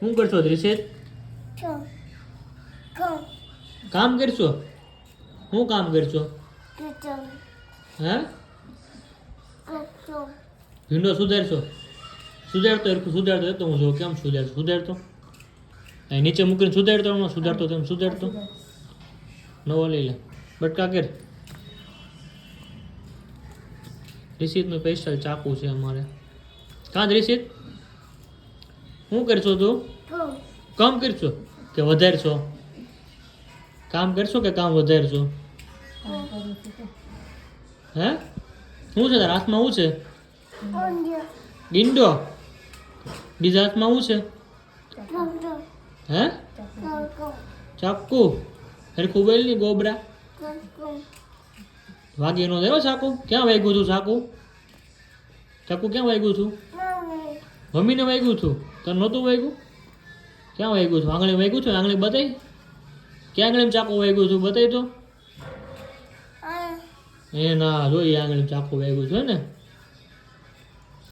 શું કરશો દ્રિશિત? કામ કરશો? શું કામ કરશો? હે? ભીંડો સુધારશો? સુધારતો તો હું જો કેમ સુધારતો અહીં નીચે મૂકીને સુધારતો હમણાં સુધારતો તેમ સુધારતો નવો લઈ લે બટકા કર. રિશિતનું સ્પેશિયલ ચાકુ છે અમારે. કાં રિશિત શું કરશો તું? કામ કરશો કે વધારશો? કામ કરશો કે કામ વધારશો? હે શું છે તારા હાથમાં? શું છે? ડીંડો. બીજા હાથમાં શું છે? હે ચાકુ. હરખું બોલ ની ગોબરા. વાગી નો દેવો ચાકુ. ક્યાં વાગ્યું તું ચાકુ? ચાકુ ક્યાં વાગ્યું છું? મમ્મીને વાગ્યું છું. તને નહોતું વાગ્યું? ક્યાં વાગ્યું છું? આંગળી વાગ્યું છું? આંગળી બતાવી. ક્યાં આંગળીમાં ચાકુ વાગ્યું છું? બતાવી તો. એ ના જો એ આંગળીમાં ચાકુ વાગ્યું છે ને.